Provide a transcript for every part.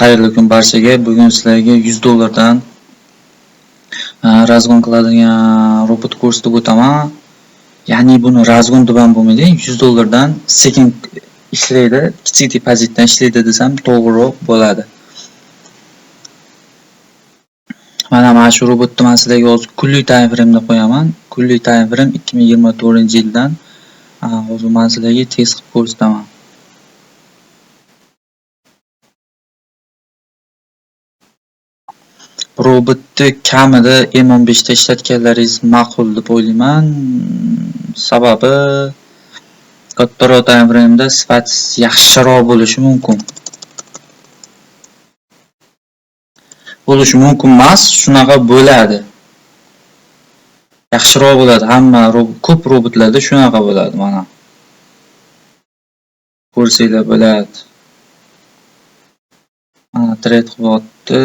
Xayrli kun barchaga. Bugun sizlarga $100 dan razgon qiladigan robot ko'rsatib o'taman. Ya'ni buni razgon deb ham bo'lmaydi. $100 dan sekin ishlaydi, kichik depozitdan ishlaydi desam to'g'riroq bo'ladi. Mana shu robotni men sizlarga hozir kunlik time frame deb qo'yaman. Kunlik time frame 2024-yildan hozir men sizlarga test qilib ko'rsataman. Robotni kamida M15 da ishlatganlaringiz ma'qul deb o'ylayman. Sababi kattaroq time frame da sifati yaxshiroq bo'lishi mumkin. Bo'lishi mumkin emas, shunaqa bo'ladi. Yaxshiroq bo'ladi. Hamma ko'p robotlarda shunaqa bo'ladi mana. Ko'rsanglar bo'ladi. Mana trade qilyapti.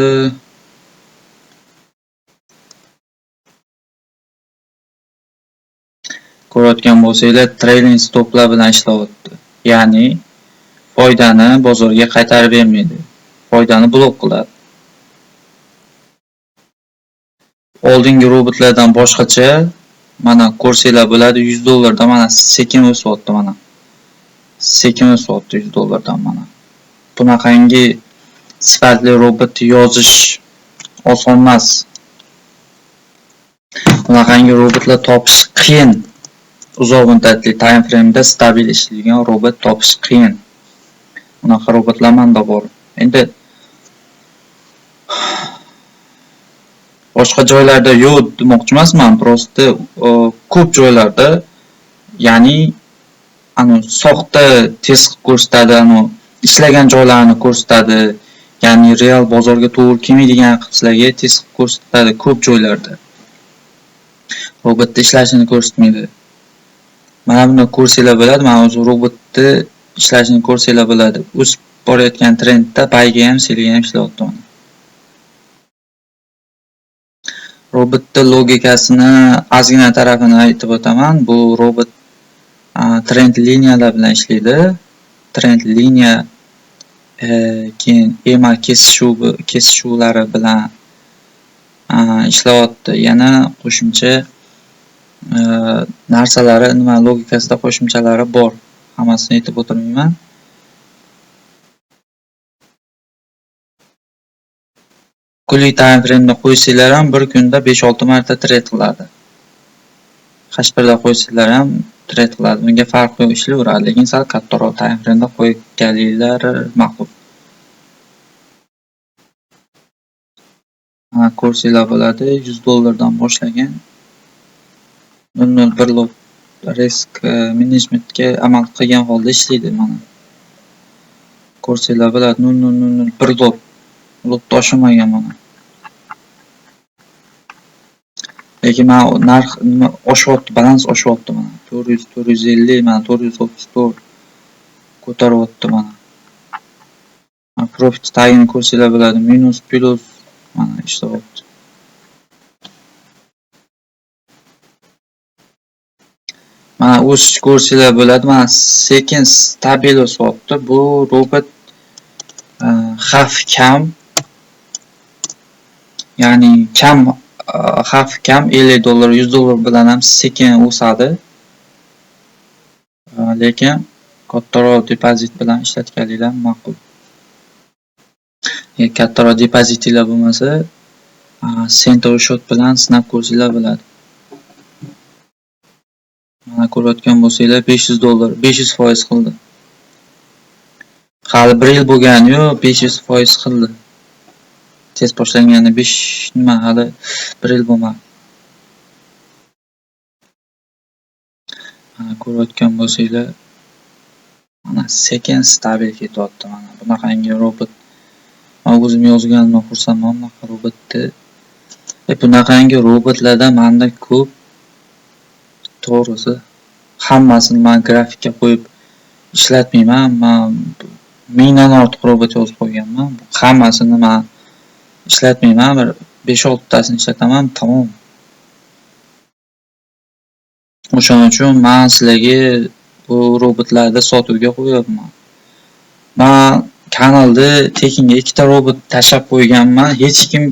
Ko'rayotgan bo'lsanglar, trailing stoplar bilan ishlayapti. Ya'ni foydani bozorga qaytarib bermaydi. Foydani blok qiladi. Oldingi robotlardan boshqacha, mana ko'rsanglar bo'ladi, $100 dan mana sekin o'syapti mana. Sekin o'syapti $100 dan mana. Bunaqangi sifatli robotni yozish oson emas. Bunaqangi robotlar topish qiyin. Uzoq muddatli time frame da stabil ishlaydigan robot topish qiyin. Bunaqa robotlar menda bor. Endi boshqa joylarda yo'q demoqchi emasman, prosta ko'p joylarda, ya'ni soxta test ko'rsatadi, ishlagan joylarni ko'rsatadi, ya'ni real bozorga to'g'ri kelmaydigan qilishlarga test ko'rsatadi ko'p joylarda. Robotda ishlashini ko'rsatmaydi. Mana buni ko'rsanglar bo'ladi, mana o'zi robotni ishlashini ko'rsanglar bo'ladi. O'sib borayotgan trendda bayga ham, seliga ham ishlayapti mana. Robotni logikasini ozgina tarafini aytib o'taman. Bu robot trend liniyalar bilan ishlaydi. Trend liniya keyin EMA kesishuvlari bilan ishlayapti. Yana qo'shimcha narsalari, nima logikasida qo'shimchalari bor. Hammasini aytib o'tirmayman. Kunlik time frame da qo'ysanglar ham bir kunda 5-6 marta trade qiladi. H1 da qo'ysanglar ham trade qiladi. Bunga farq yo'q, ishlayveradi, lekin sal kattaroq time frame da qo'yganinglar ma'qul. Mana ko'rsanglar bo'ladi, $100 dan boshlagan 001 lot risk managementga amal qilgan holda ishlaydi mana. Ko'rsanglar bo'ladi, 001 lot oshmagan mana. Lekin mana narx nima oshyapti, balans oshyapti mana. 400, 450, mana 434 ko'taryapti mana. Profit tagini ko'rsanglar bo'ladi, minus, plus mana ishlayapti. Mana o'sish ko'rsanglar bo'ladi, mana sekin stabil o'syapti. Bu robot xavf kam, ya'ni xavf kam, $50, $100 bilan ham sekin o'sadi. Lekin kattaroq depozit bilan ishlatganinglar ma'qul. Kattaroq depozitinglar bo'lmasa, center shot bilan sinab ko'rsanglar bo'ladi. Mana ko'rayotgan bo'lsanglar, $500, 500% qildi. Hali 1 yil bo'lgani-yu, 500% qildi. Tez boshlanganda hali 1 yil bo'lmadi. Mana ko'rayotgan bo'lsanglar, mana sekin stabil ketyapti mana. Bunaqangi robot men o'zim yozganimdan xursandman bunaqa robotni. Bunaqangi robotlarda menda ko'p, to'g'risi hammasini men grafikka qo'yib ishlatmayman. Men 1000 dan ortiq robot yozib qo'yganman. Hammasini men ishlatmayman, bir 5-6 tasini ishlataman, tamom. O'shaning uchun men sizlarga bu robotlarni sotuvga qo'yapman. Men kanalda tekinga ikkita robot tashlab qo'yganman. Hech kim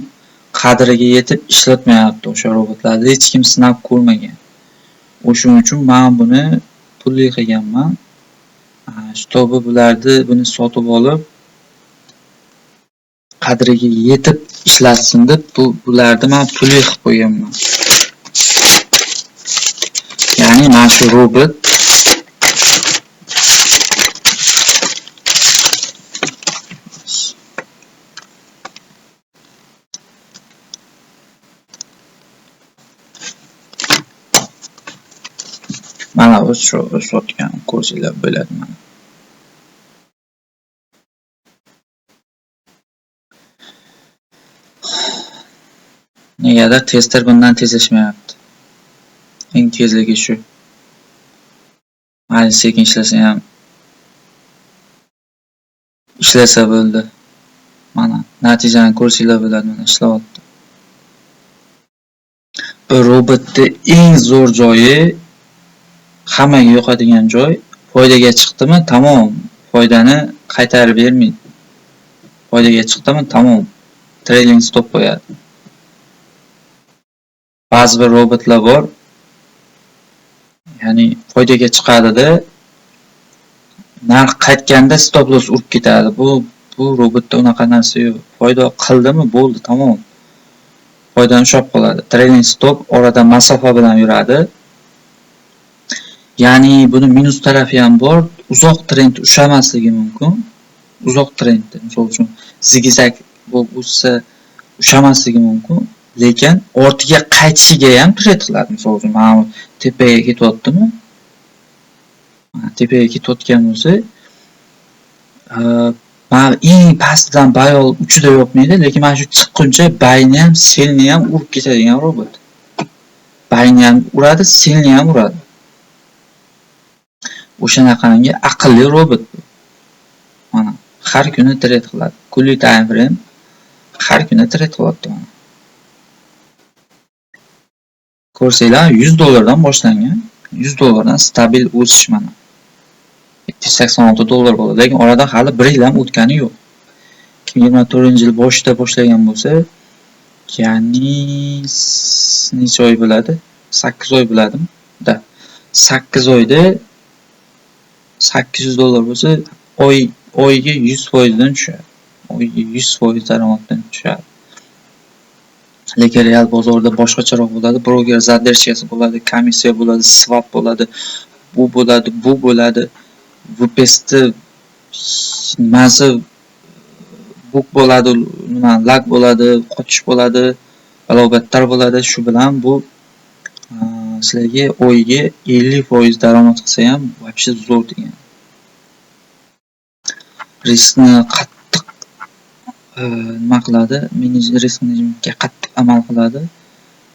qadriga yetib ishlatmayapti o'sha robotlarni. Hech kim sinab ko'rmagan. O'shuning uchun men buni pulli qilganman. Shtobi bularni buni sotib olib qadriga yetib ishlatsin deb bularni men pulli qilib qo'yganman. Ya'ni mana shu robot mana o'sha sotgan ko'rsanglar bo'ladi mana. Negadir tester bundan tezlashmayapti. Eng tezligi shu. Mayli sekin ishlasa ham ishlasa bo'ldi. Mana natijani ko'rsanglar bo'ladi, mana ishlayapti. Bu robotning eng zo'r joyi, hammaga yoqadigan joy, foydaga chiqdimi, tamom. Foydani qaytarib bermaydi. Foydaga chiqdimi, tamom. Trailing stop qo'yadi. Ba'zi bir robotlar bor, ya'ni foydaga chiqadi-da, narx qaytganda stop loss urib ketadi. Bu robotda unaqa narsa yo'q. Foyda qildimi, bo'ldi, tamom. Foydani ushlab qoladi. Trailing stop orada masofa bilan yuradi. Ya'ni buni minus tarafi ham bor. Uzoq trend ushlamasligi mumkin. Uzoq trend, misol uchun zigzag bo'lsa ushlamasligi mumkin. Lekin ortiga qaytishiga ham trend qiladi. Misol uchun mana tepaga ketyaptimi? Tepaga ketayotgan bo'lsa, mana eng pastdan bayol uchida yopmaydi, lekin mana shu chiqquncha bayni ham, selni ham urib ketadigan robot. Bayni ham uradi, selni ham uradi. O'shanaqangi aqlli robot bu. Mana har kuni trade qiladi. Kunlik time frame har kuni trade qilyapti mana. Ko'rsanglar $100 dan boshlangan. $100 stabil o'sish mana. $786 bo'ldi. Lekin oradan hali 1 yil ham o'tgani yo'q. 2024-yil boshida boshlagan bo'lsa, ya'ni necha oy bo'ladi? 8 oy bo'ladimi? Da. 8 oyda $800 bo'lsa, oyiga 100% dan tushadi. Oyiga 100% daromaddan tushadi. Lekin real bozorda boshqacharoq bo'ladi. Broker zadержкасы bo'ladi, komissiya bo'ladi, swap bo'ladi, bu bo'ladi. VPS'da nimasi buk bo'ladi, lag bo'ladi, qochish bo'ladi, balobatlar bo'ladi. Shu bilan bu sizlarga oyiga 50% daromad qilsa ham вообще zo'r degan. Riskni qattiq nima qiladi? Risk menejmentga qattiq amal qiladi.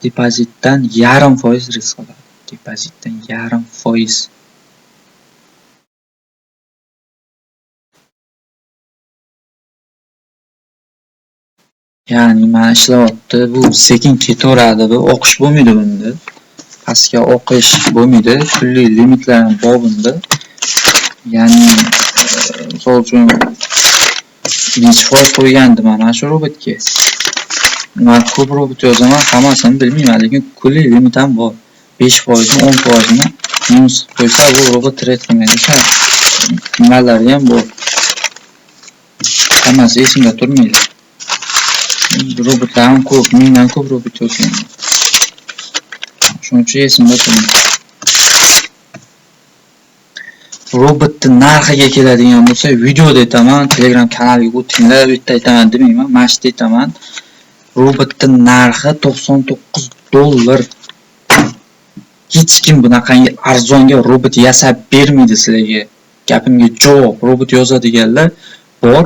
Depozitdan 0.5% risk qiladi. Depozitdan 0.5%. Ya'ni mana ishlayapti. Bu sekin ketaveradi. Bu o'qish bo'lmaydi bunda. Pastga o'qish bo'lmaydi. Turli limitlar bor bunda. Ya'ni misol uchun necha foiz qo'ygandim mana shu robotga. Men ko'p robot yozaman, hammasini bilmayman, lekin kunlik limit ham bor. 5%, 10% minus qo'ysa bu robot trade qilmaydi. O'sha nimalari ham bor. Hammasi esimda turmaydi. Robotlar ham ko'p, mingdan ko'p robot yozgan. Shuning uchun esimda turmaydi. Robotning narxiga keladigan bo'lsa, videoda aytaman, Telegram kanaliga o'tinglar, bu yerda aytaman demayman, mana shu yerda aytaman. Robotning narxi $99. Hech kim bunaqangi arzonga robot yasab bermaydi sizlarga. Gapimga javob. Robot yozadiganlar bor,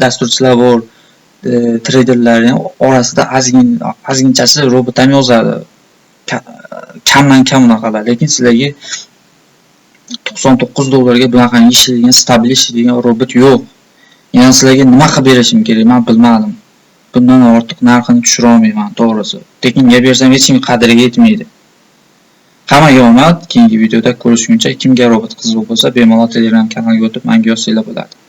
dasturchilar bor, traderlar orasida ozginchasi robot ham yozadi. Kamdan kam unaqalar, lekin sizlarga $99 ga bunaqangi ishlaydigan, stabil ishlaydigan robot yo'q. Yani sizlarga nima qilib berishim kerak, men bilmadim. Bundan ortiq narxini tushira olmayman, to'g'risi. Tekinga bersam hech kim qadriga yetmaydi. Hammaga omad. Keyingi videoda ko'rishguncha kimga robot qiziq bo'lsa, bemalol Telegram kanaliga o'tib menga yozsanglar bo'ladi.